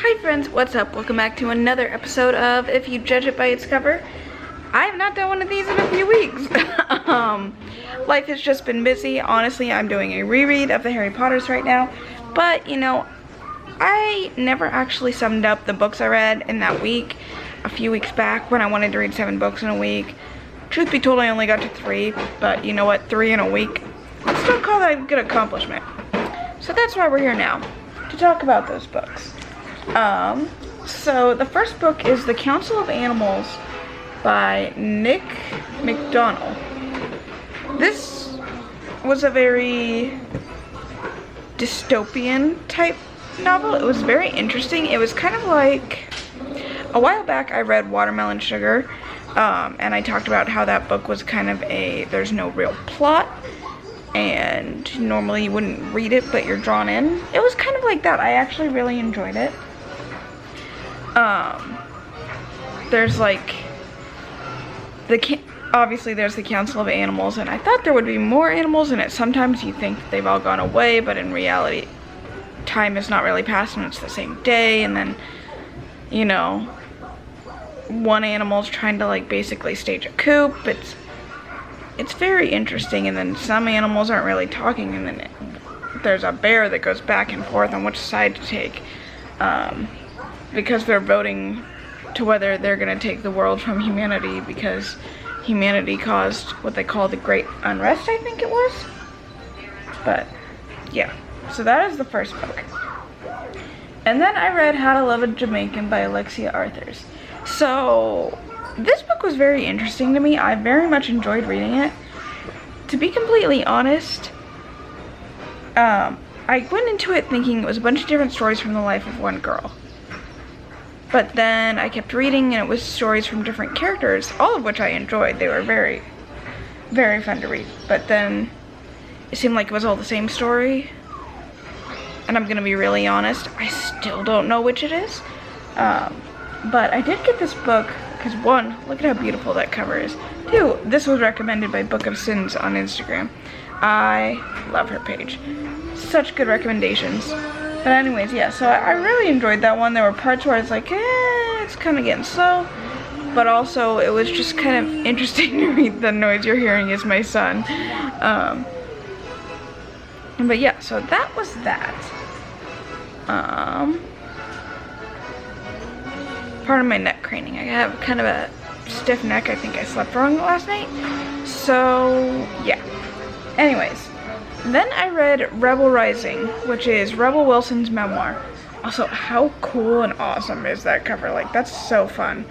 Hi friends, what's up? Welcome back to another episode of If You Judge It By Its Cover. I have not done one of these in a few weeks. Life has just been busy. Honestly, I'm doing a reread of the Harry Potters right now. But, you know, I never actually summed up the books I read in that week a few weeks back when I wanted to read 7 books in a week. Truth be told, I only got to 3, but you know what? 3 in a week, I'd still call that a good accomplishment. So that's why we're here now, to talk about those books. So the first book is The Council of Animals by Nick McDonald. This was a very dystopian type novel. It was very interesting. It was kind of like, a while back I read Watermelon Sugar, and I talked about how that book was kind of there's no real plot, and normally you wouldn't read it, but you're drawn in. It was kind of like that. I actually really enjoyed it. There's like, obviously there's the Council of Animals, and I thought there would be more animals in it. Sometimes you think they've all gone away, but in reality, time has not really passed and it's the same day, and then, you know, one animal's trying to like basically stage a coup. It's very interesting, and then some animals aren't really talking, and then there's a bear that goes back and forth on which side to take, because they're voting to whether they're going to take the world from humanity, because humanity caused what they call the Great Unrest, I think it was. But yeah, so that is the first book. And then I read How to Love a Jamaican by Alexia Arthurs. So this book was very interesting to me. I very much enjoyed reading it. To be completely honest, I went into it thinking it was a bunch of different stories from the life of one girl. But then I kept reading, and it was stories from different characters, all of which I enjoyed. They were very, very fun to read. But then it seemed like it was all the same story. And I'm gonna be really honest, I still don't know which it is. But I did get this book because, 1, look at how beautiful that cover is. 2, this was recommended by Book of Sins on Instagram. I love her page. Such good recommendations. But anyways, yeah, so I really enjoyed that one. There were parts where I was like, it's kind of getting slow. But also, it was just kind of interesting to read. The noise you're hearing is my son. But yeah, so that was that. Part of my neck craning. I have kind of a stiff neck. I think I slept wrong last night. So, yeah. Anyways. Then I read Rebel Rising, which is Rebel Wilson's memoir. Also, how cool and awesome is that cover? Like, that's so fun.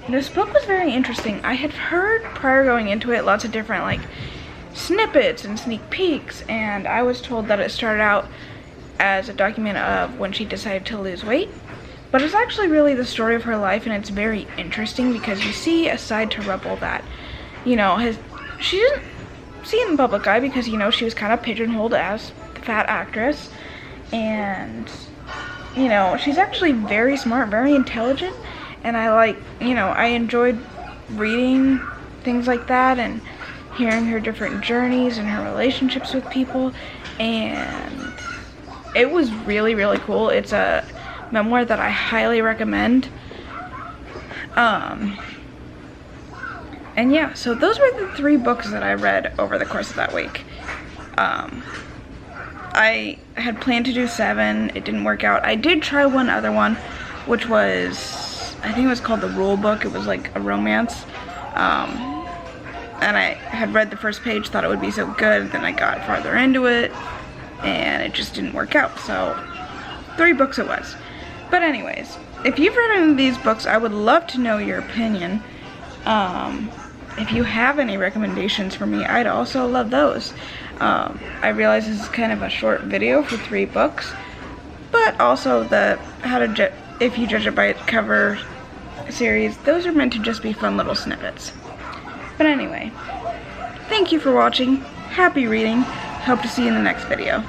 This book was very interesting. I had heard prior going into it lots of different, like, snippets and sneak peeks, and I was told that it started out as a document of when she decided to lose weight. But it's actually really the story of her life, and it's very interesting because you see a side to Rebel that, you know, she didn't see in the public eye because, you know, she was kind of pigeonholed as the fat actress, and, you know, she's actually very smart, very intelligent, and I enjoyed reading things like that and hearing her different journeys and her relationships with people, and it was really, really cool. It's a memoir that I highly recommend. And yeah, so those were the 3 books that I read over the course of that week. I had planned to do 7. It didn't work out. I did try one other one, which was, I think it was called The Rule Book. It was like a romance. And I had read the first page, thought it would be so good, then I got farther into it, and it just didn't work out. So 3 books it was. But anyways, if you've read any of these books, I would love to know your opinion. If you have any recommendations for me, I'd also love those. I realize this is kind of a short video for 3 books, but also the If You Judge It By Its Cover series, those are meant to just be fun little snippets. But anyway, thank you for watching. Happy reading. Hope to see you in the next video.